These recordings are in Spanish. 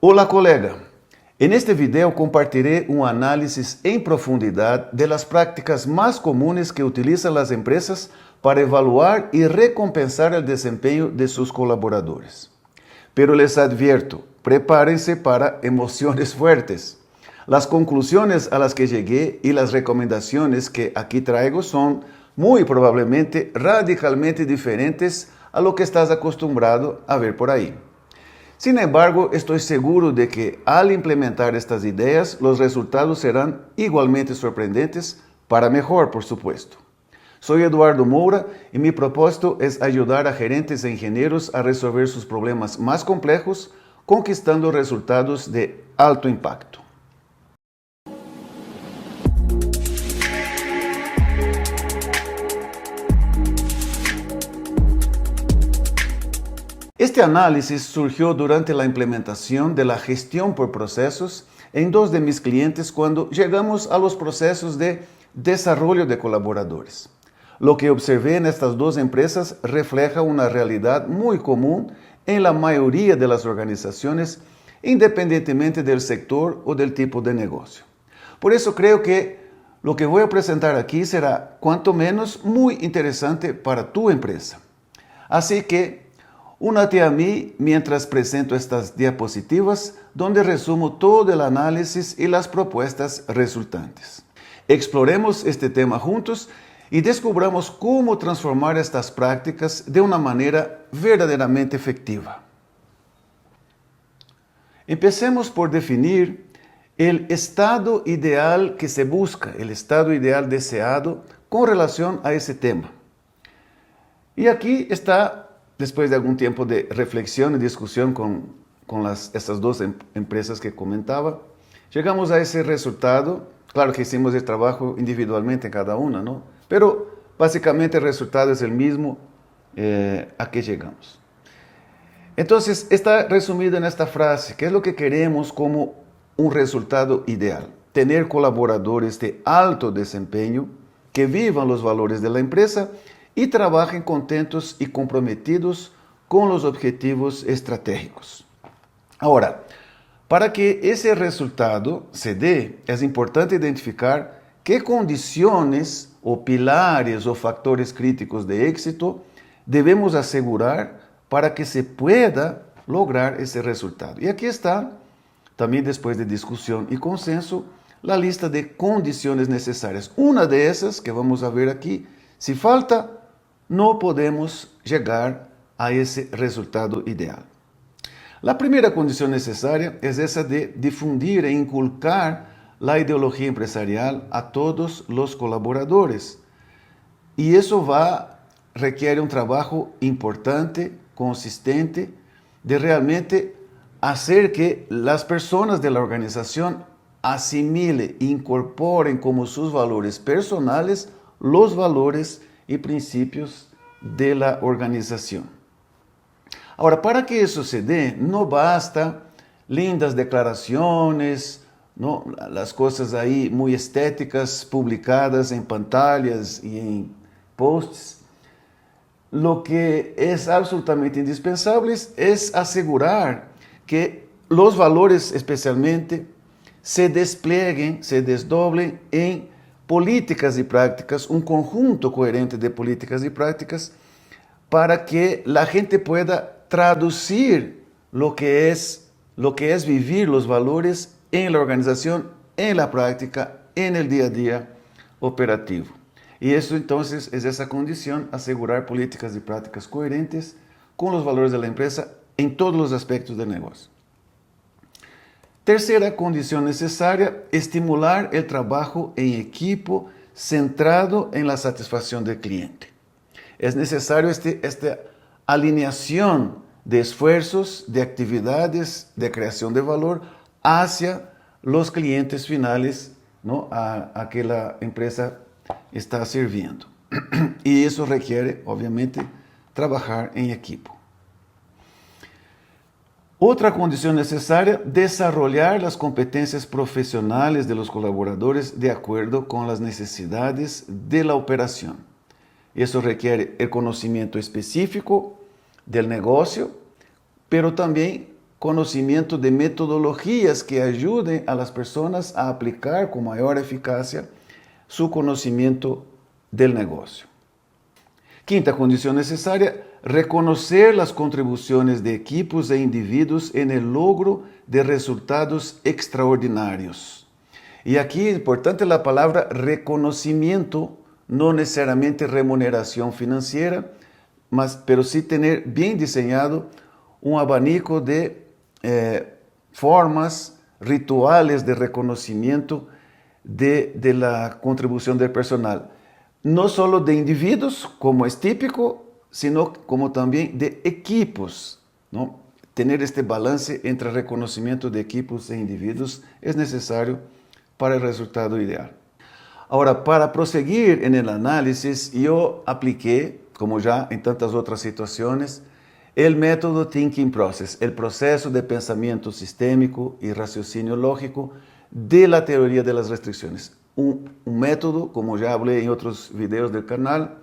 Olá, colega! En este video compartiré un análisis en profundidad de las prácticas más comunes que utilizan las empresas para evaluar y recompensar el desempeño de sus colaboradores. Pero les advierto, prepárense para emociones fuertes. Las conclusiones a las que llegué y las recomendaciones que aquí traigo son muy probablemente radicalmente diferentes a lo que estás acostumbrado a ver por ahí. Sin embargo, estoy seguro de que al implementar estas ideas, los resultados serán igualmente sorprendentes, para mejor, por supuesto. Soy Eduardo Moura y mi propósito es ayudar a gerentes e ingenieros a resolver sus problemas más complejos, conquistando resultados de alto impacto. Este análisis surgió durante la implementación de la gestión por procesos en dos de mis clientes cuando llegamos a los procesos de desarrollo de colaboradores. Lo que observé en estas dos empresas refleja una realidad muy común en la mayoría de las organizaciones, independientemente del sector o del tipo de negocio. Por eso creo que lo que voy a presentar aquí será, cuanto menos, muy interesante para tu empresa. Así que únete a mí mientras presento estas diapositivas donde resumo todo el análisis y las propuestas resultantes. Exploremos este tema juntos y descubramos cómo transformar estas prácticas de una manera verdaderamente efectiva. Empecemos por definir el estado ideal que se busca, el estado ideal deseado con relación a ese tema. Y aquí está, después de algún tiempo de reflexión y discusión con estas dos empresas que comentaba, llegamos a ese resultado. Claro que hicimos el trabajo individualmente en cada una, ¿no? Pero básicamente el resultado es el mismo a que llegamos. Entonces, está resumido en esta frase, ¿qué es lo que queremos como un resultado ideal? Tener colaboradores de alto desempeño que vivan los valores de la empresa y trabajen contentos y comprometidos con los objetivos estratégicos. Ahora, para que ese resultado se dé, es importante identificar qué condiciones o pilares o factores críticos de éxito debemos asegurar para que se pueda lograr ese resultado. Y aquí está, también después de discusión y consenso, la lista de condiciones necesarias. Una de esas que vamos a ver aquí, si falta, no podemos llegar a ese resultado ideal. La primera condición necesaria es esa de difundir e inculcar la ideología empresarial a todos los colaboradores. Y eso requiere un trabajo importante, consistente, de realmente hacer que las personas de la organización asimilen, incorporen como sus valores personales los valores y principios de la organización. Ahora, para que eso se dé, no basta lindas declaraciones, ¿no? Las cosas ahí muy estéticas publicadas en pantallas y en posts. Lo que es absolutamente indispensable es asegurar que los valores especialmente se desplieguen, se desdoblen en políticas y prácticas, un conjunto coherente de políticas y prácticas para que la gente pueda traducir lo que es vivir los valores en la organización, en la práctica, en el día a día operativo. Y eso entonces es esa condición, asegurar políticas y prácticas coherentes con los valores de la empresa en todos los aspectos del negocio. Tercera condición necesaria, estimular el trabajo en equipo centrado en la satisfacción del cliente. Es necesario esta alineación de esfuerzos, de actividades, de creación de valor hacia los clientes finales, ¿no? a que la empresa está sirviendo. Y eso requiere, obviamente, trabajar en equipo. Otra condición necesaria, desarrollar las competencias profesionales de los colaboradores de acuerdo con las necesidades de la operación. Eso requiere el conocimiento específico del negocio, pero también conocimiento de metodologías que ayuden a las personas a aplicar con mayor eficacia su conocimiento del negocio. Quinta condición necesaria, reconocer las contribuciones de equipos e individuos en el logro de resultados extraordinarios. Y aquí es importante la palabra reconocimiento, no necesariamente remuneración financiera, pero sí tener bien diseñado un abanico de formas, rituales de reconocimiento de la contribución del personal. No solo de individuos, como es típico, sino como también de equipos, ¿no? Tener este balance entre reconocimiento de equipos e individuos es necesario para el resultado ideal. Ahora, para proseguir en el análisis, yo apliqué, como ya en tantas otras situaciones, el método Thinking Process, el proceso de pensamiento sistémico y raciocinio lógico de la teoría de las restricciones. Un método, como ya hablé en otros videos del canal,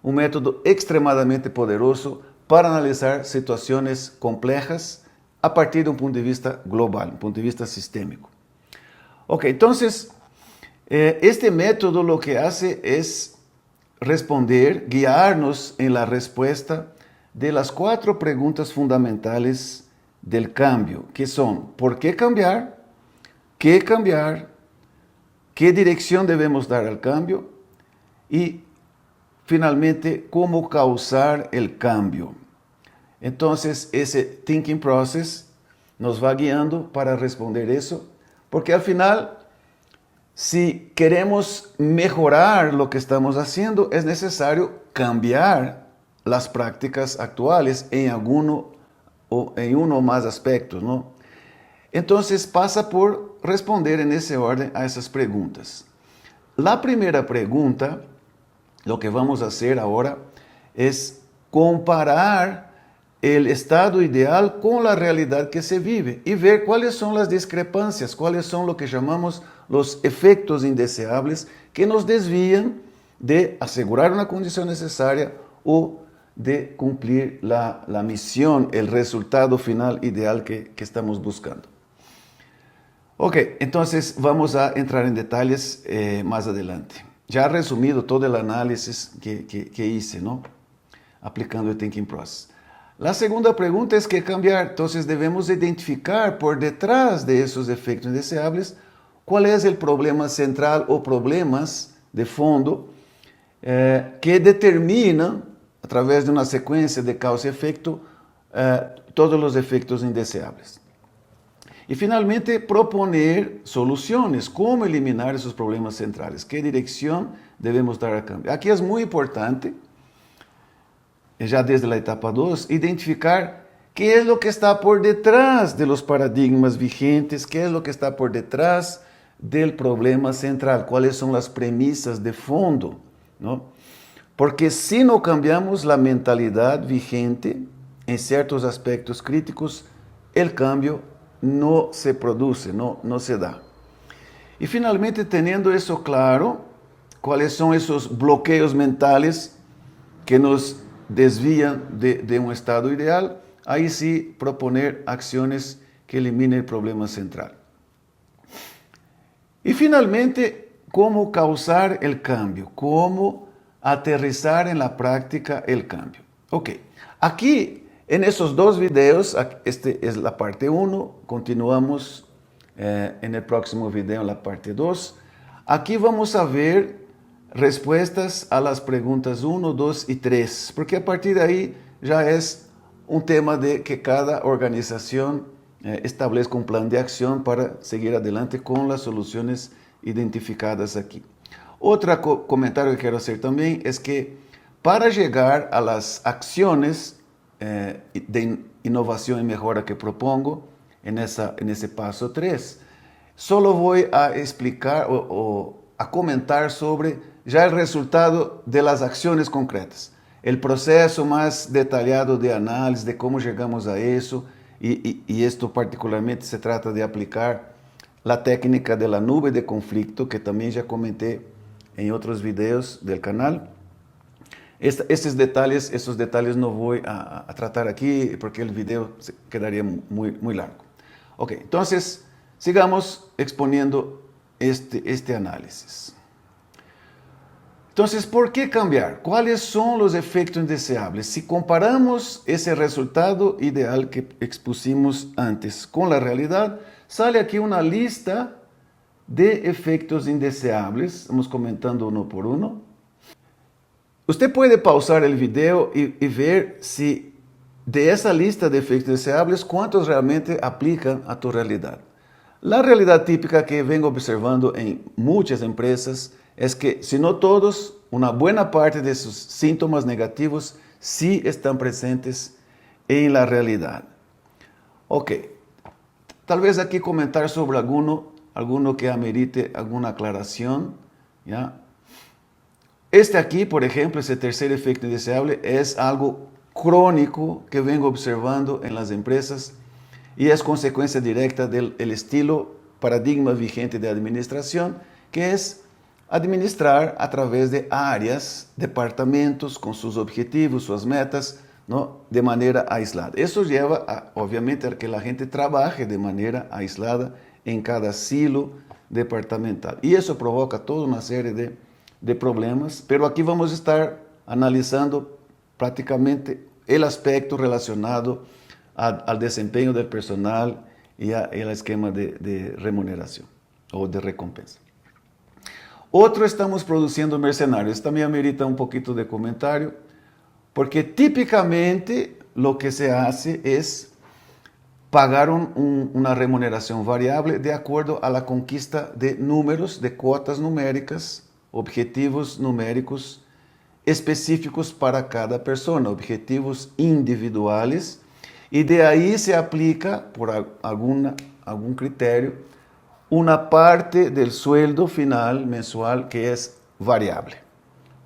un método extremadamente poderoso para analizar situaciones complejas a partir de un punto de vista global, un punto de vista sistémico. Ok, entonces, este método lo que hace es responder, guiarnos en la respuesta de las 4 preguntas fundamentales del cambio, que son: ¿por qué cambiar? ¿Qué cambiar? ¿Qué dirección debemos dar al cambio? Y finalmente, ¿cómo causar el cambio? Entonces, ese thinking process nos va guiando para responder eso, porque al final, si queremos mejorar lo que estamos haciendo, es necesario cambiar las prácticas actuales en alguno o en uno o más aspectos, ¿no? Entonces pasa por responder en ese orden a esas preguntas. La primera pregunta, lo que vamos a hacer ahora, es comparar el estado ideal con la realidad que se vive y ver cuáles son las discrepancias, cuáles son lo que llamamos los efectos indeseables que nos desvían de asegurar una condición necesaria o de cumplir la misión, el resultado final ideal que estamos buscando. Ok, entonces vamos a entrar en detalles más adelante. Ya he resumido todo el análisis que hice, ¿no? Aplicando el Thinking Process. La segunda pregunta es qué cambiar. Entonces debemos identificar por detrás de esos efectos indeseables cuál es el problema central o problemas de fondo que determinan, a través de una secuencia de causa y efecto, todos los efectos indeseables. Y finalmente, proponer soluciones, cómo eliminar esos problemas centrales, qué dirección debemos dar al cambio. Aquí es muy importante, ya desde la etapa 2, identificar qué es lo que está por detrás de los paradigmas vigentes, qué es lo que está por detrás del problema central, cuáles son las premisas de fondo, ¿no? Porque si no cambiamos la mentalidad vigente en ciertos aspectos críticos, el cambio no se produce, no se da. Y finalmente, teniendo eso claro, cuáles son esos bloqueos mentales que nos desvían de un estado ideal, ahí sí proponer acciones que eliminen el problema central. Y finalmente, cómo causar el cambio, cómo aterrizar en la práctica el cambio. Ok, aquí en esos 2 videos, este es la parte 1, continuamos en el próximo video en la parte 2. Aquí vamos a ver respuestas a las preguntas 1, 2 y 3, porque a partir de ahí ya es un tema de que cada organización establezca un plan de acción para seguir adelante con las soluciones identificadas aquí. Otro comentario que quiero hacer también es que para llegar a las acciones de innovación y mejora que propongo en ese paso 3, solo voy a explicar o a comentar sobre ya el resultado de las acciones concretas, el proceso más detallado de análisis, de cómo llegamos a eso, y esto particularmente se trata de aplicar la técnica de la nube de conflicto, que también ya comenté en otros videos del canal. Esos detalles no voy a tratar aquí porque el video quedaría muy largo. Ok, entonces sigamos exponiendo este análisis. Entonces, ¿por qué cambiar? ¿Cuáles son los efectos indeseables? Si comparamos ese resultado ideal que expusimos antes con la realidad, sale aquí una lista de efectos indeseables. Vamos comentando uno por uno. Usted puede pausar el video y ver si de esa lista de efectos indeseables, cuántos realmente aplican a tu realidad. La realidad típica que vengo observando en muchas empresas es que, si no todos, una buena parte de sus síntomas negativos sí están presentes en la realidad. Ok, tal vez aquí comentar sobre alguno que amerite alguna aclaración, ¿ya? Aquí, por ejemplo, ese tercer efecto indeseable es algo crónico que vengo observando en las empresas y es consecuencia directa del estilo paradigma vigente de administración, que es administrar a través de áreas, departamentos, con sus objetivos, sus metas, ¿no? De manera aislada. Eso lleva, obviamente, a que la gente trabaje de manera aislada en cada silo departamental. Y eso provoca toda una serie de problemas, pero aquí vamos a estar analizando prácticamente el aspecto relacionado al desempeño del personal y al esquema de remuneración o de recompensa. Otro, estamos produciendo mercenarios. También amerita un poquito de comentario, porque típicamente lo que se hace es pagar una remuneración variable de acuerdo a la conquista de números, de cuotas numéricas, objetivos numéricos específicos para cada persona, objetivos individuales, y de ahí se aplica, por algún criterio, una parte del sueldo final mensual que es variable.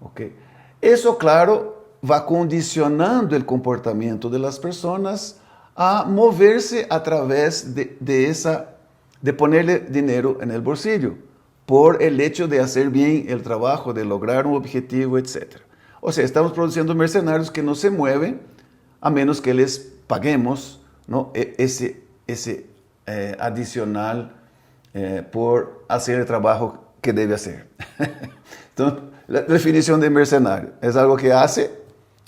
¿Okay? Eso, claro, va condicionando el comportamiento de las personas a moverse a través de ponerle dinero en el bolsillo, por el hecho de hacer bien el trabajo, de lograr un objetivo, etc. O sea, estamos produciendo mercenarios que no se mueven a menos que les paguemos, ¿no? ese adicional por hacer el trabajo que debe hacer. Entonces, la definición de mercenario es algo que hace,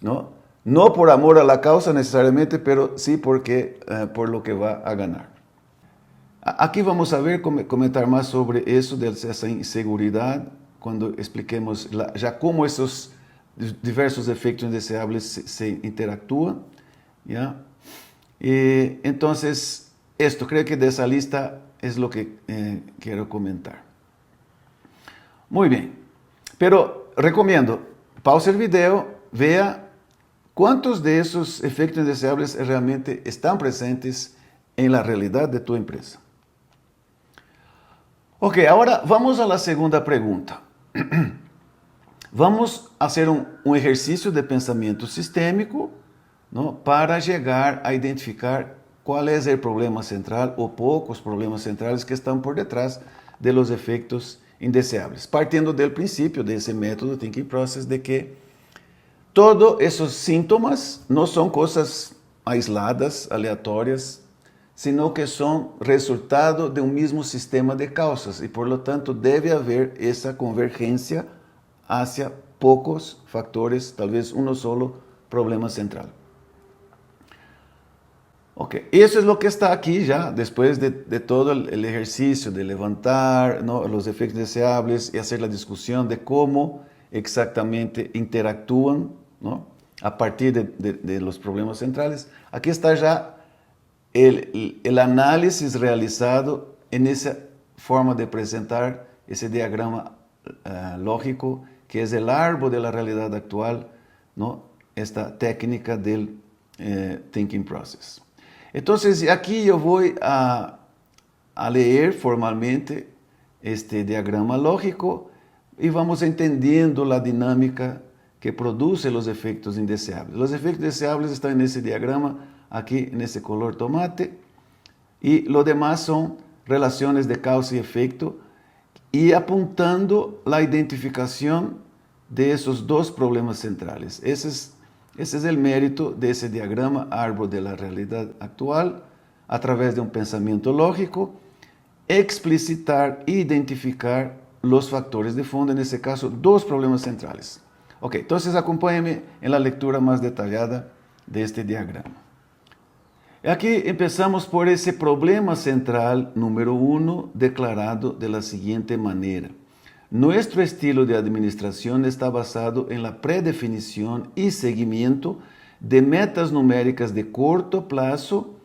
no por amor a la causa necesariamente, pero sí por lo que va a ganar. Aquí vamos a ver, comentar más sobre eso, de esa inseguridad, cuando expliquemos ya cómo esos diversos efectos indeseables se interactúan, ¿ya? Entonces, creo que de esa lista es lo que quiero comentar. Muy bien, pero recomiendo, pause el video, vea cuántos de esos efectos indeseables realmente están presentes en la realidad de tu empresa. Ok, ahora vamos a la segunda pregunta. Vamos a hacer un ejercicio de pensamiento sistémico, ¿no? Para llegar a identificar cuál es el problema central o pocos problemas centrales que están por detrás de los efectos indeseables. Partiendo del principio de ese método Thinking Process, de que todos esos síntomas no son cosas aisladas, aleatorias, sino que son resultado de un mismo sistema de causas y por lo tanto debe haber esa convergencia hacia pocos factores, tal vez uno solo problema central. Ok, eso es lo que está aquí ya, después de todo el ejercicio de levantar, ¿no?, los efectos deseables y hacer la discusión de cómo exactamente interactúan, ¿no?, a partir de los problemas centrales. Aquí está ya el análisis realizado en esa forma de presentar ese diagrama lógico, que es el árbol de la realidad actual, ¿no?, esta técnica del Thinking Process. Entonces, aquí yo voy a leer formalmente este diagrama lógico y vamos entendiendo la dinámica que produce los efectos indeseables. Los efectos indeseables están en ese diagrama, aquí en ese color tomate, y lo demás son relaciones de causa y efecto, y apuntando la identificación de esos dos problemas centrales. Ese es el mérito de ese diagrama árbol de la realidad actual, a través de un pensamiento lógico, explicitar e identificar los factores de fondo, en este caso, dos problemas centrales. Ok, entonces acompáñenme en la lectura más detallada de este diagrama. Aquí empezamos por ese problema central número 1, declarado de la siguiente manera. Nuestro estilo de administración está basado en la predefinición y seguimiento de metas numéricas de corto plazo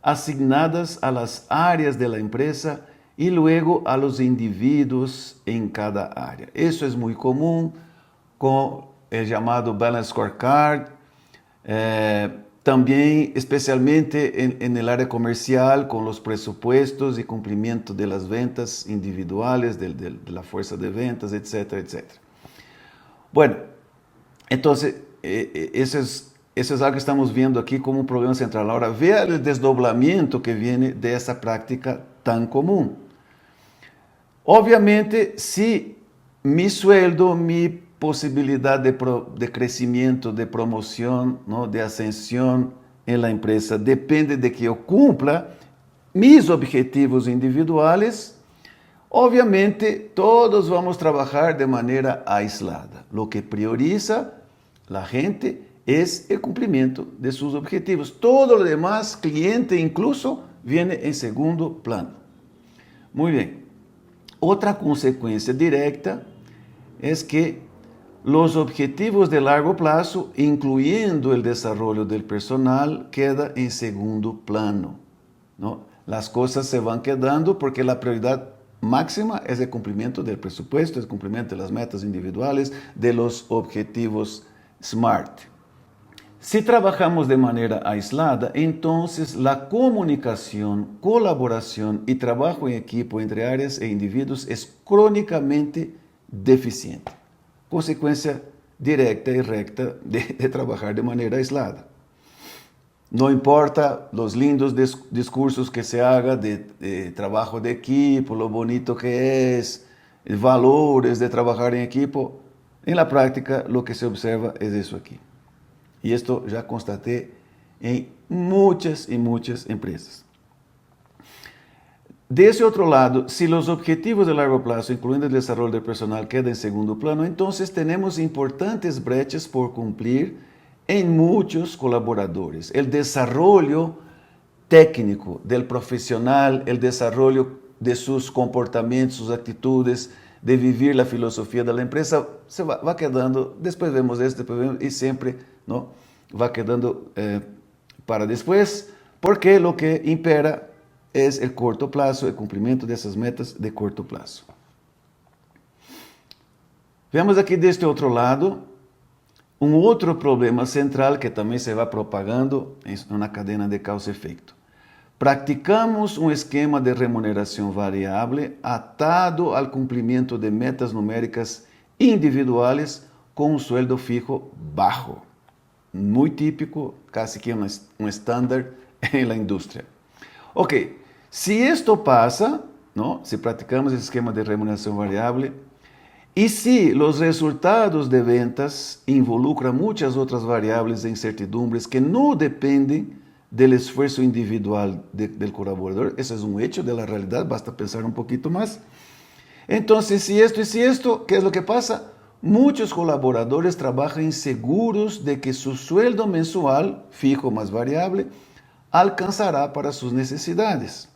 asignadas a las áreas de la empresa y luego a los individuos en cada área. Eso es muy común con el llamado Balance Scorecard, también especialmente en el área comercial, con los presupuestos y cumplimiento de las ventas individuales, de la fuerza de ventas, etcétera, etcétera. Bueno, entonces, eso es algo que estamos viendo aquí como un problema central. Ahora, vea el desdoblamiento que viene de esa práctica tan común. Obviamente, si mi sueldo, mi posibilidad de crecimiento, de promoción, ¿no?, de ascensión en la empresa depende de que yo cumpla mis objetivos individuales, obviamente todos vamos a trabajar de manera aislada. Lo que prioriza la gente es el cumplimiento de sus objetivos. Todo lo demás, cliente incluso, viene en segundo plano. Muy bien. Otra consecuencia directa es que los objetivos de largo plazo, incluyendo el desarrollo del personal, queda en segundo plano, ¿no? Las cosas se van quedando porque la prioridad máxima es el cumplimiento del presupuesto, el cumplimiento de las metas individuales, de los objetivos SMART. Si trabajamos de manera aislada, entonces la comunicación, colaboración y trabajo en equipo entre áreas e individuos es crónicamente deficiente. Consecuencia directa y recta de trabajar de manera aislada. No importa los lindos discursos que se haga de trabajo de equipo, lo bonito que es, valores de trabajar en equipo, en la práctica lo que se observa es eso aquí. Y esto ya constaté en muchas y muchas empresas. De ese otro lado, si los objetivos de largo plazo, incluyendo el desarrollo del personal, quedan en segundo plano, entonces tenemos importantes brechas por cumplir en muchos colaboradores. El desarrollo técnico del profesional, el desarrollo de sus comportamientos, sus actitudes, de vivir la filosofía de la empresa, se va quedando, después vemos esto, después vemos, y siempre, ¿no?, va quedando para después, porque lo que impera es el corto plazo, el cumplimiento de esas metas de corto plazo. Veamos aquí de este otro lado, un otro problema central que también se va propagando en una cadena de causa-efecto. Practicamos un esquema de remuneración variable atado al cumplimiento de metas numéricas individuales con un sueldo fijo bajo. Muy típico, casi que un estándar en la industria. Ok, si esto pasa, ¿no?, si practicamos el esquema de remuneración variable, y si los resultados de ventas involucran muchas otras variables e incertidumbres que no dependen del esfuerzo individual del colaborador, eso es un hecho de la realidad, basta pensar un poquito más. Entonces, si esto, ¿qué es lo que pasa? Muchos colaboradores trabajan inseguros de que su sueldo mensual, fijo más variable, alcanzará para sus necesidades.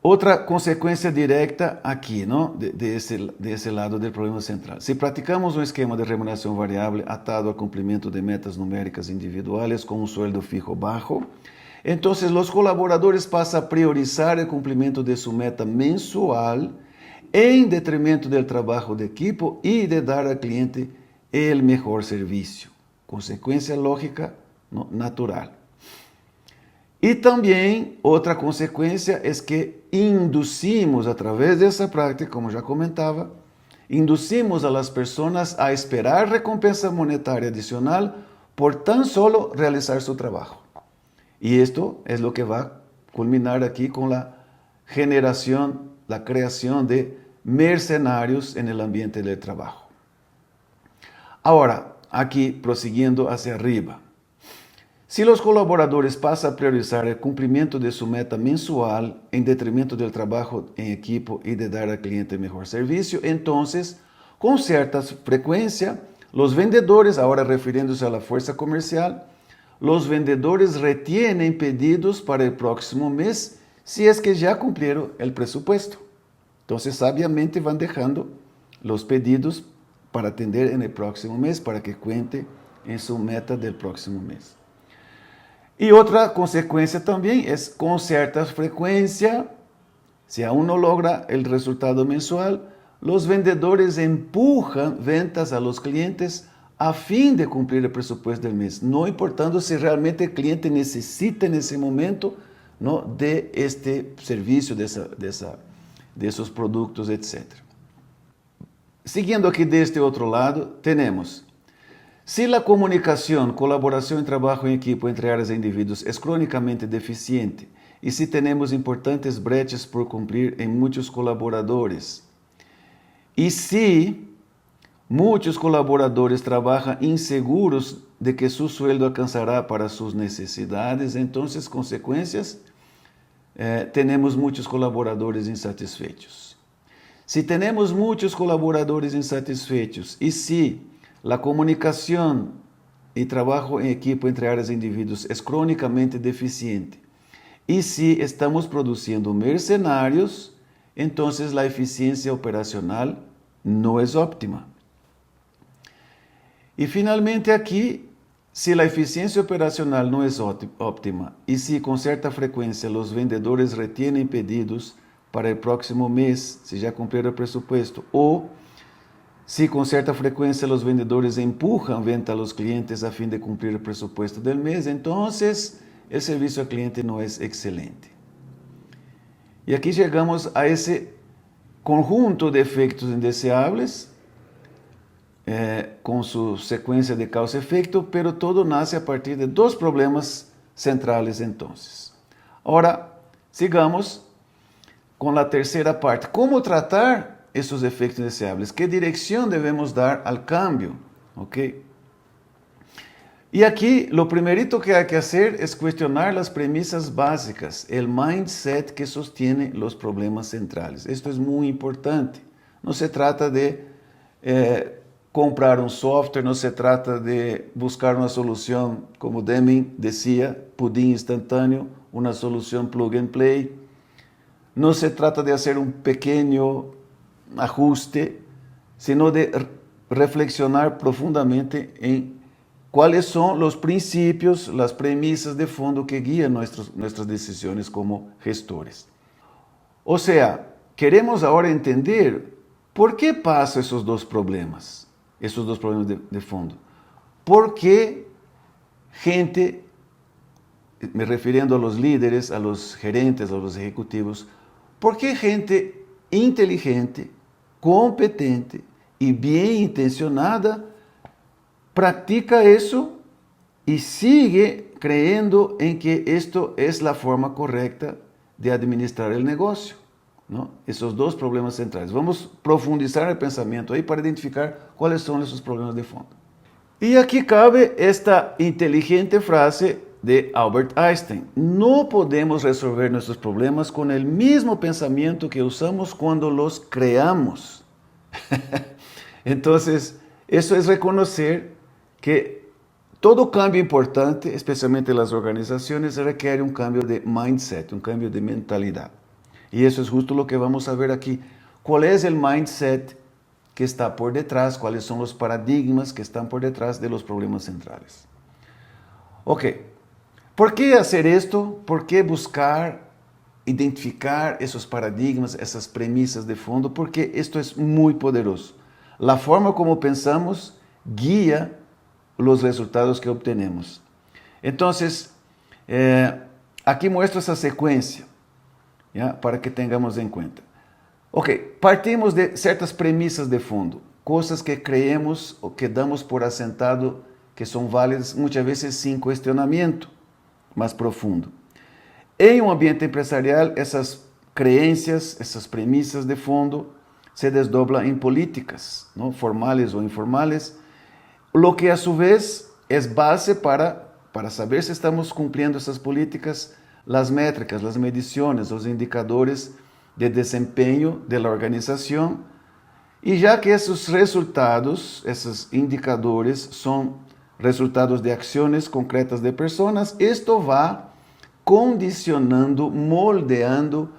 Otra consecuencia directa aquí, ¿no?, de ese lado del problema central. Si practicamos un esquema de remuneración variable atado al cumplimiento de metas numéricas individuales con un sueldo fijo bajo, entonces los colaboradores pasan a priorizar el cumplimiento de su meta mensual en detrimento del trabajo de equipo y de dar al cliente el mejor servicio. Consecuencia lógica, ¿no?, natural. Y también otra consecuencia es que inducimos a través de esa práctica, como ya comentaba, inducimos a las personas a esperar recompensa monetaria adicional por tan solo realizar su trabajo. Y esto es lo que va a culminar aquí con la generación, la creación de mercenarios en el ambiente del trabajo. Ahora, aquí prosiguiendo hacia arriba. Si los colaboradores pasan a priorizar el cumplimiento de su meta mensual en detrimento del trabajo en equipo y de dar al cliente mejor servicio, entonces, con cierta frecuencia, los vendedores, ahora refiriéndose a la fuerza comercial, los vendedores retienen pedidos para el próximo mes si es que ya cumplieron el presupuesto. Entonces, sabiamente van dejando los pedidos para atender en el próximo mes, para que cuente en su meta del próximo mes. Y otra consecuencia también es con cierta frecuencia, si aún no logra el resultado mensual, los vendedores empujan ventas a los clientes a fin de cumplir el presupuesto del mes, no importando si realmente el cliente necesita en ese momento, ¿no?, de este servicio, de esos productos, etc. Siguiendo aquí de este otro lado, tenemos: si la comunicación, colaboración y trabajo en equipo entre áreas e individuos es crónicamente deficiente y si tenemos importantes brechas por cumplir en muchos colaboradores y si muchos colaboradores trabajan inseguros de que su sueldo alcanzará para sus necesidades, entonces, consecuencias, tenemos muchos colaboradores insatisfechos. Si tenemos muchos colaboradores insatisfechos y si la comunicación y trabajo en equipo entre áreas e individuos es crónicamente deficiente y si estamos produciendo mercenarios, entonces la eficiencia operacional no es óptima. Y finalmente aquí, si la eficiencia operacional no es óptima y si con cierta frecuencia los vendedores retienen pedidos para el próximo mes, si ya cumplieron el presupuesto, o si con cierta frecuencia los vendedores empujan venta a los clientes a fin de cumplir el presupuesto del mes, entonces el servicio al cliente no es excelente. Y aquí llegamos a ese conjunto de efectos indeseables, con su secuencia de causa-efecto, pero todo nace a partir de dos problemas centrales entonces. Ahora, sigamos con la tercera parte. ¿Cómo tratar esos efectos indeseables? ¿Qué dirección debemos dar al cambio? ¿Ok? Y aquí lo primerito que hay que hacer es cuestionar las premisas básicas, el mindset que sostiene los problemas centrales. Esto es muy importante. No se trata de comprar un software, no se trata de buscar una solución, como Deming decía, pudim instantáneo, una solución plug and play. No se trata de hacer un pequeño ajuste, sino de reflexionar profundamente en cuáles son los principios, las premisas de fondo que guían nuestras decisiones como gestores. O sea, queremos ahora entender por qué pasan esos dos problemas de fondo. ¿Por qué gente, me refiriendo a los líderes, a los gerentes, a los ejecutivos, por qué gente inteligente, competente y bien intencionada practica eso y sigue creyendo en que esto es la forma correcta de administrar el negocio, ¿no? Esos dos problemas centrales. Vamos a profundizar el pensamiento ahí para identificar cuáles son esos problemas de fondo. Y aquí cabe esta inteligente frase de Albert Einstein: no podemos resolver nuestros problemas con el mismo pensamiento que usamos cuando los creamos. Entonces, eso es reconocer que todo cambio importante, especialmente en las organizaciones, requiere un cambio de mindset, un cambio de mentalidad. Y eso es justo lo que vamos a ver aquí. ¿Cuál es el mindset que está por detrás? ¿Cuáles son los paradigmas que están por detrás de los problemas centrales? Ok, ¿por qué hacer esto? ¿Por qué buscar, identificar esos paradigmas, esas premisas de fondo? Porque esto es muy poderoso. La forma como pensamos guía los resultados que obtenemos. Entonces, aquí muestro esa secuencia, ¿ya?, para que tengamos en cuenta. Ok, partimos de ciertas premisas de fondo, cosas que creemos o que damos por asentado que son válidas, muchas veces sin cuestionamiento más profundo. En un ambiente empresarial, esas creencias, esas premisas de fondo se desdoblan en políticas, ¿no?, formales o informales, lo que a su vez es base para saber si estamos cumpliendo esas políticas, las métricas, las mediciones, los indicadores de desempeño de la organización. Y ya que esos resultados, esos indicadores son resultados de acciones concretas de personas, esto va condicionando, moldeando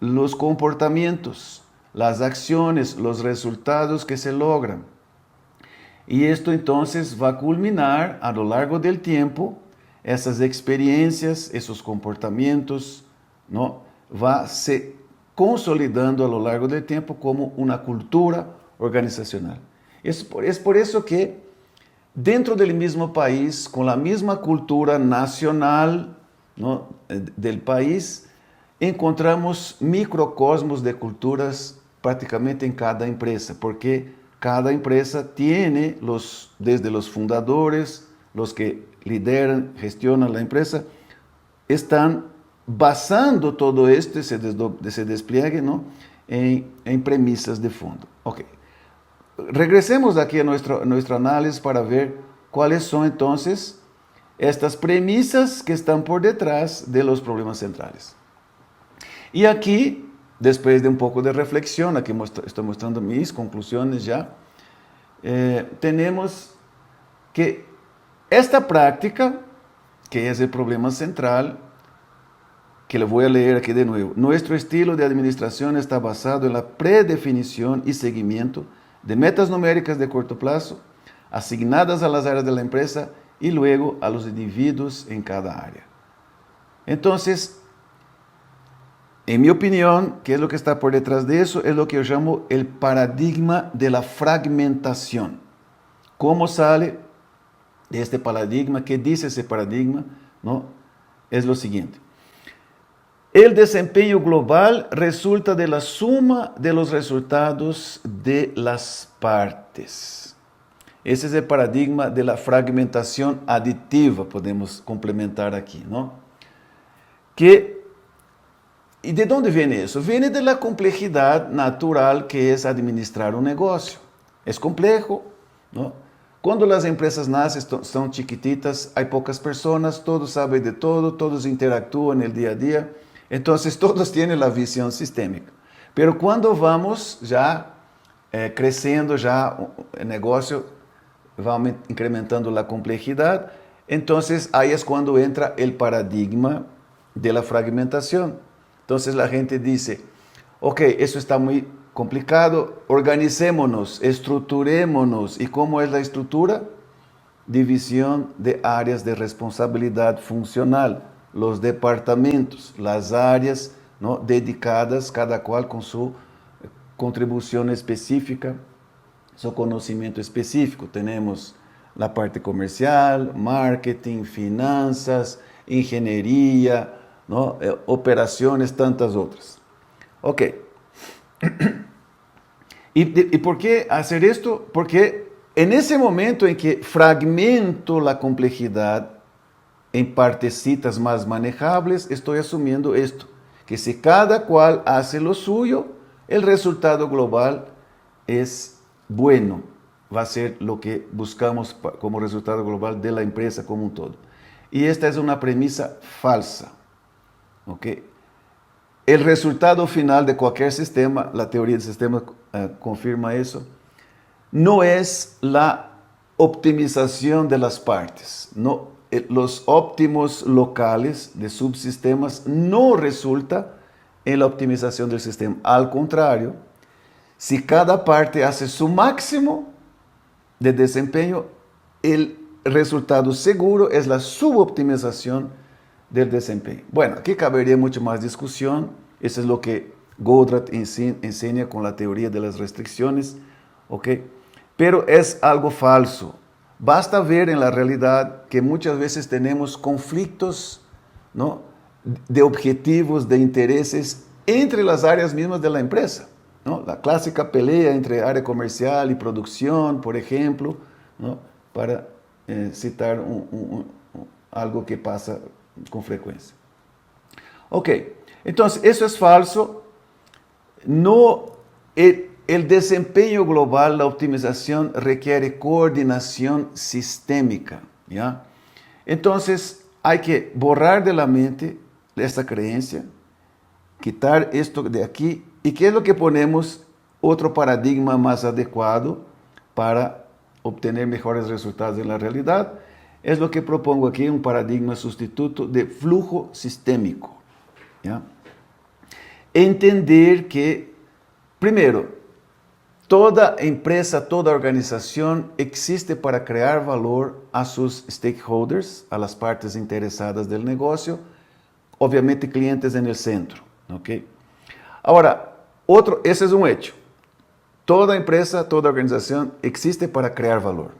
los comportamientos, las acciones, los resultados que se logran. Y esto entonces va a culminar a lo largo del tiempo, esas experiencias, esos comportamientos, ¿no? Va se consolidando a lo largo del tiempo como una cultura organizacional. Es por eso que dentro del mismo país, con la misma cultura nacional, ¿no?, del país, encontramos microcosmos de culturas prácticamente en cada empresa, porque cada empresa tiene desde los fundadores, los que lideran, gestionan la empresa, están basando todo esto, ese despliegue, ¿no?, en premisas de fondo. Ok. Regresemos aquí a nuestro análisis para ver cuáles son entonces estas premisas que están por detrás de los problemas centrales. Y aquí, después de un poco de reflexión, aquí estoy mostrando mis conclusiones ya, tenemos que esta práctica, que es el problema central, que le voy a leer aquí de nuevo. Nuestro estilo de administración está basado en la predefinición y seguimiento de metas numéricas de corto plazo, asignadas a las áreas de la empresa y luego a los individuos en cada área. Entonces, en mi opinión, ¿qué es lo que está por detrás de eso? Es lo que yo llamo el paradigma de la fragmentación. ¿Cómo sale de este paradigma? ¿Qué dice ese paradigma? ¿No? Es lo siguiente. El desempeño global resulta de la suma de los resultados de las partes. Ese es el paradigma de la fragmentación aditiva, podemos complementar aquí, ¿no? ¿Y de dónde viene eso? Viene de la complejidad natural que es administrar un negocio. Es complejo, ¿no? Cuando las empresas nacen, son chiquititas, hay pocas personas, todos saben de todo, todos interactúan el día a día. Entonces todos tienen la visión sistémica. Pero cuando vamos ya creciendo, ya el negocio va incrementando la complejidad, entonces ahí es cuando entra el paradigma de la fragmentación. Entonces la gente dice, ok, eso está muy complicado, organicémonos, estructurémonos. ¿Y cómo es la estructura? División de áreas de responsabilidad funcional. Los departamentos, las áreas, ¿no?, dedicadas, cada cual con su contribución específica, su conocimiento específico. Tenemos la parte comercial, marketing, finanzas, ingeniería, ¿no?, operaciones, tantas otras. Ok. ¿Y por qué hacer esto? Porque en ese momento en que fragmento la complejidad en partecitas más manejables, estoy asumiendo esto, que si cada cual hace lo suyo, el resultado global es bueno, va a ser lo que buscamos como resultado global de la empresa como un todo. Y esta es una premisa falsa. ¿Okay? El resultado final de cualquier sistema, la teoría del sistema confirma eso, no es la optimización de las partes, no. Los óptimos locales de subsistemas no resulta en la optimización del sistema. Al contrario, si cada parte hace su máximo de desempeño, el resultado seguro es la suboptimización del desempeño. Bueno, aquí cabería mucho más discusión. Eso es lo que Goldratt enseña con la teoría de las restricciones, ¿ok? Pero es algo falso. Basta ver en la realidad que muchas veces tenemos conflictos, ¿no?, de objetivos, de intereses entre las áreas mismas de la empresa, ¿no? La clásica pelea entre área comercial y producción, por ejemplo, ¿no?, para citar algo que pasa con frecuencia. Ok, entonces eso es falso. No, el el desempeño global, la optimización requiere coordinación sistémica, ¿ya? Entonces, hay que borrar de la mente esta creencia, quitar esto de aquí. ¿Y qué es lo que ponemos? Otro paradigma más adecuado para obtener mejores resultados en la realidad. Es lo que propongo aquí, un paradigma sustituto de flujo sistémico, ¿ya? Entender que, primero, toda empresa, toda organización existe para crear valor a sus stakeholders, a las partes interesadas del negocio, obviamente clientes en el centro, ¿ok? Ahora, ese es un hecho. Toda empresa, toda organización existe para crear valor.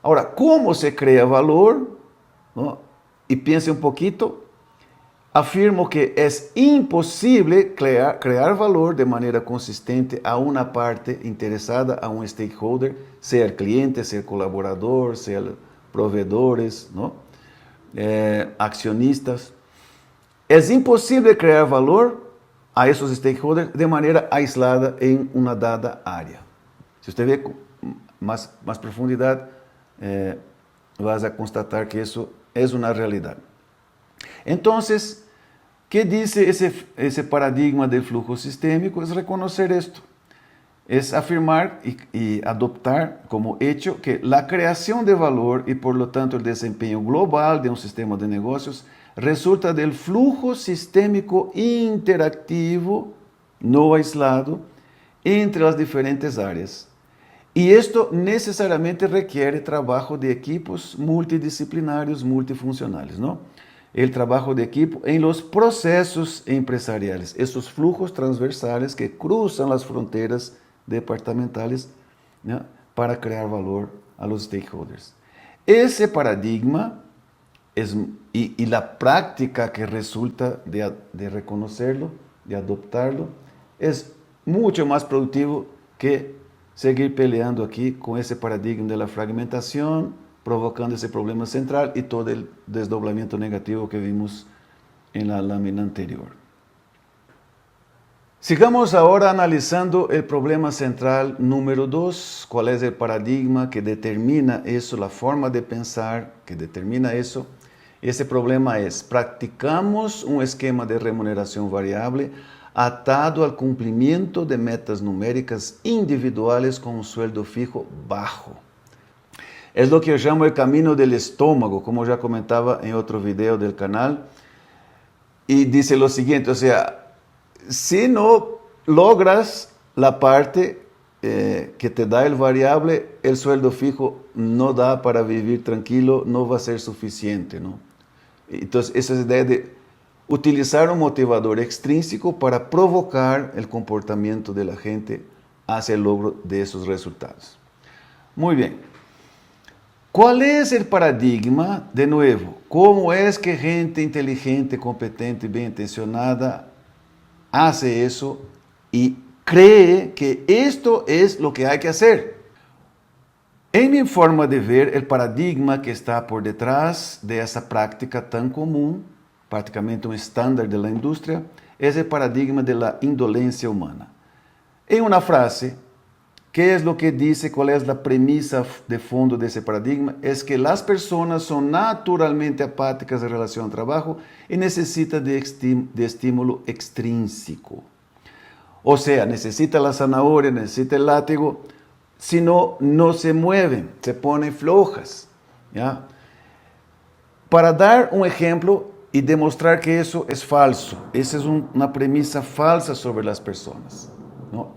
Ahora, ¿cómo se crea valor? ¿No? Y piense un poquito. Afirmo que es imposible crear valor de manera consistente a una parte interesada, a un stakeholder, sea el cliente, sea el colaborador, sea proveedores, ¿no? Accionistas. Es imposible crear valor a esos stakeholders de manera aislada en una dada área. Si usted ve con más profundidad, vas a constatar que eso es una realidad. Entonces, ¿qué dice ese paradigma del flujo sistémico? Es reconocer esto. Es afirmar y adoptar como hecho que la creación de valor y por lo tanto el desempeño global de un sistema de negocios resulta del flujo sistémico interactivo, no aislado, entre las diferentes áreas. Y esto necesariamente requiere trabajo de equipos multidisciplinarios, multifuncionales, ¿no? El trabajo de equipo en los procesos empresariales, esos flujos transversales que cruzan las fronteras departamentales, ¿no? Para crear valor a los stakeholders. Ese paradigma y la práctica que resulta de reconocerlo, de adoptarlo, es mucho más productivo que seguir peleando aquí con ese paradigma de la fragmentación, provocando ese problema central y todo el desdoblamiento negativo que vimos en la lámina anterior. Sigamos ahora analizando el problema central número 2, cuál es el paradigma que determina eso, la forma de pensar que determina eso. Ese problema es, practicamos un esquema de remuneración variable atado al cumplimiento de metas numéricas individuales con un sueldo fijo bajo. Es lo que yo llamo el camino del estómago, como ya comentaba en otro video del canal. Y dice lo siguiente, o sea, si no logras la parte que te da el variable, el sueldo fijo no da para vivir tranquilo, no va a ser suficiente, ¿no? Entonces, esa es la idea de utilizar un motivador extrínseco para provocar el comportamiento de la gente hacia el logro de esos resultados. Muy bien. ¿Cuál es el paradigma? De nuevo, ¿cómo es que gente inteligente, competente y bien intencionada hace eso y cree que esto es lo que hay que hacer? En mi forma de ver, el paradigma que está por detrás de esa práctica tan común, prácticamente un estándar de la industria, es el paradigma de la indolencia humana. En una frase, ¿qué es lo que dice? ¿Cuál es la premisa de fondo de ese paradigma? Es que las personas son naturalmente apáticas en relación al trabajo y necesitan de estímulo extrínseco. O sea, necesita la zanahoria, necesita el látigo, si no, no se mueven, se ponen flojas, ¿ya? Para dar un ejemplo y demostrar que eso es falso, esa es una premisa falsa sobre las personas, ¿no?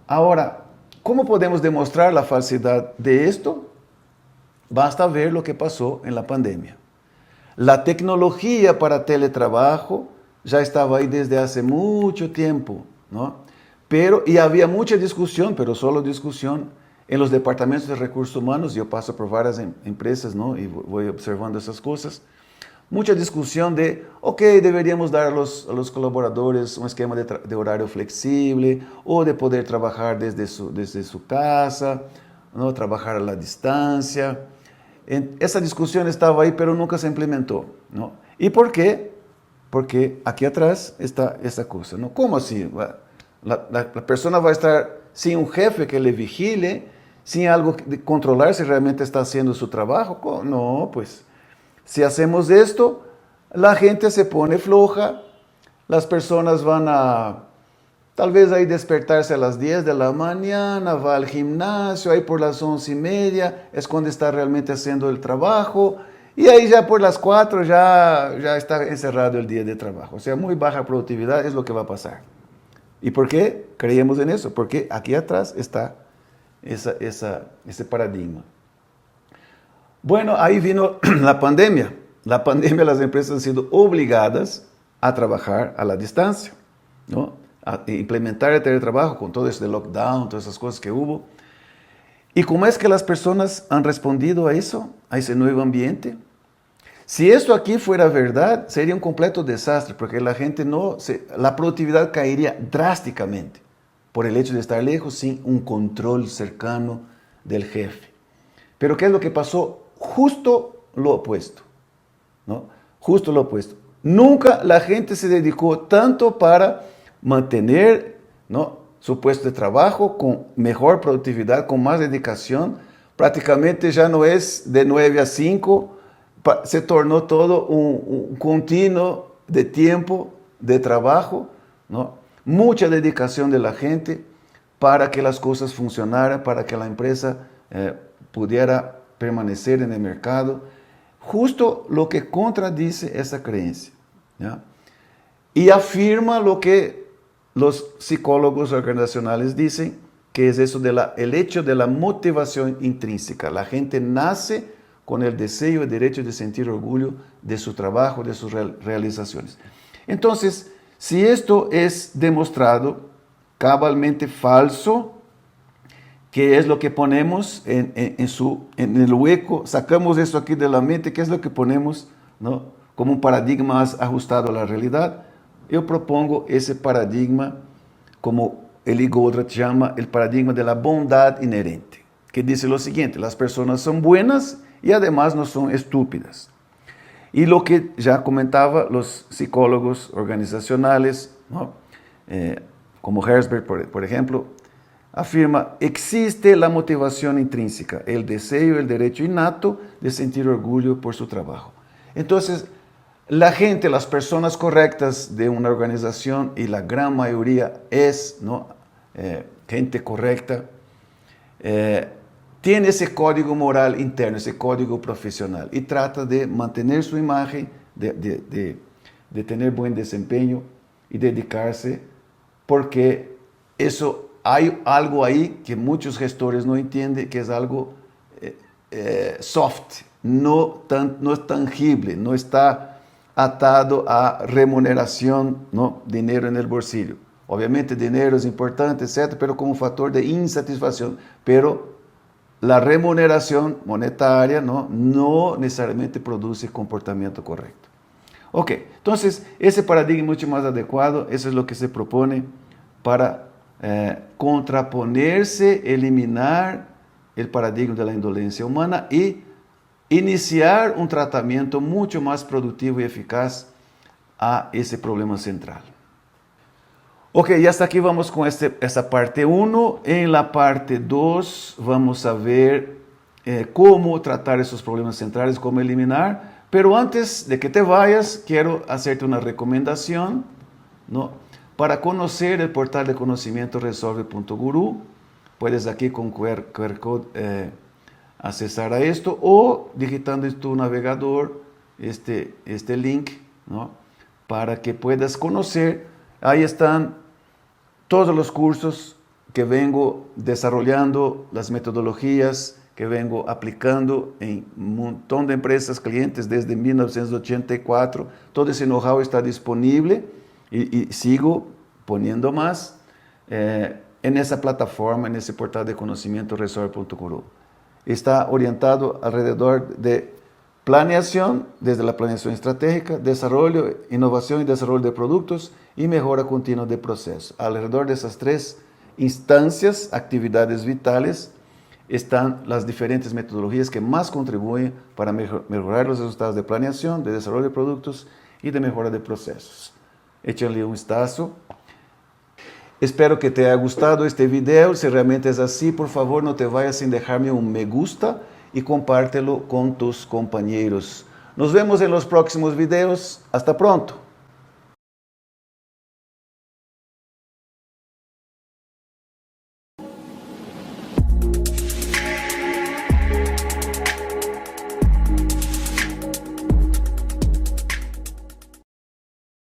Ahora, ¿cómo podemos demostrar la falsedad de esto? Basta ver lo que pasó en la pandemia. La tecnología para teletrabajo ya estaba ahí desde hace mucho tiempo, ¿no? Y había mucha discusión, pero solo discusión, en los departamentos de recursos humanos. Yo paso por varias empresas, ¿no? Y voy observando esas cosas. Mucha discusión de, ok, deberíamos dar a los colaboradores un esquema de horario flexible o de poder trabajar desde su casa, ¿no? Trabajar a la distancia. Esa discusión estaba ahí, pero nunca se implementó, ¿no? ¿Y por qué? Porque aquí atrás está esa cosa, ¿no? ¿Cómo así? La persona va a estar sin un jefe que le vigile, sin algo de controlar si realmente está haciendo su trabajo. No, pues si hacemos esto, la gente se pone floja, las personas van a tal vez ahí despertarse a las 10 de la mañana, va al gimnasio, ahí por las 11:30 es cuando está realmente haciendo el trabajo, y ahí ya por las 4 ya está encerrado el día de trabajo. O sea, muy baja productividad es lo que va a pasar. ¿Y por qué creemos en eso? Porque aquí atrás está ese paradigma. Bueno, ahí vino la pandemia. La pandemia, las empresas han sido obligadas a trabajar a la distancia, ¿no? A implementar el teletrabajo con todo ese lockdown, todas esas cosas que hubo. ¿Y cómo es que las personas han respondido a eso, a ese nuevo ambiente? Si esto aquí fuera verdad, sería un completo desastre, porque la productividad caería drásticamente por el hecho de estar lejos sin un control cercano del jefe. Pero ¿qué es lo que pasó? Justo lo opuesto, ¿no? Justo lo opuesto. Nunca la gente se dedicó tanto para mantener, ¿no?, su puesto de trabajo con mejor productividad, con más dedicación. Prácticamente ya no es de 9 a 5, se tornó todo un continuo de tiempo de trabajo, ¿no? Mucha dedicación de la gente para que las cosas funcionaran, para que la empresa pudiera permanecer en el mercado. Justo lo que contradice esa creencia, ¿ya? Y afirma lo que los psicólogos organizacionales dicen, que es eso el hecho de la motivación intrínseca. La gente nace con el deseo y el derecho de sentir orgullo de su trabajo, de sus realizaciones. Entonces, si esto es demostrado cabalmente falso, ¿qué es lo que ponemos en el hueco? Sacamos eso aquí de la mente, ¿qué es lo que ponemos, ¿no?, como un paradigma más ajustado a la realidad? Yo propongo ese paradigma, como Eli Goldratt llama, el paradigma de la bondad inherente, que dice lo siguiente: las personas son buenas y además no son estúpidas. Y lo que ya comentaba los psicólogos organizacionales, ¿no?, como Herzberg, por ejemplo, afirma: existe la motivación intrínseca, el deseo y el derecho innato de sentir orgullo por su trabajo. Entonces, la gente, las personas correctas de una organización, y la gran mayoría es, ¿no?, gente correcta, tiene ese código moral interno, ese código profesional, y trata de mantener su imagen, de tener buen desempeño y dedicarse, porque eso, hay algo ahí que muchos gestores no entienden, que es algo soft, no es tangible, no está atado a remuneración, ¿no?, dinero en el bolsillo. Obviamente dinero es importante, etc., pero como factor de insatisfacción. Pero la remuneración monetaria no necesariamente produce comportamiento correcto. Ok, entonces ese paradigma es mucho más adecuado. Eso es lo que se propone para contraponerse, eliminar el paradigma de la indolencia humana y iniciar un tratamiento mucho más productivo y eficaz a ese problema central. Ok, y hasta aquí vamos con esta parte 1. En la parte 2 vamos a ver cómo tratar esos problemas centrales, cómo eliminar. Pero antes de que te vayas, quiero hacerte una recomendación, ¿no?, para conocer el portal de conocimiento resolve.guru. Puedes aquí con QR Code accesar a esto, o digitando en tu navegador este link, ¿no?, para que puedas conocer. Ahí están todos los cursos que vengo desarrollando, las metodologías que vengo aplicando en un montón de empresas, clientes desde 1984. Todo ese know-how está disponible y sigo poniendo más en esa plataforma, en ese portal de conocimiento resolve.guru. Está orientado alrededor de planeación, desde la planeación estratégica, desarrollo, innovación y desarrollo de productos y mejora continua de procesos. Alrededor de esas 3 instancias, actividades vitales, están las diferentes metodologías que más contribuyen para mejorar los resultados de planeación, de desarrollo de productos y de mejora de procesos. Échenle un vistazo. Espero que te haya gustado este video. Si realmente es así, por favor, no te vayas sin dejarme un me gusta y compártelo con tus compañeros. Nos vemos en los próximos videos. Hasta pronto.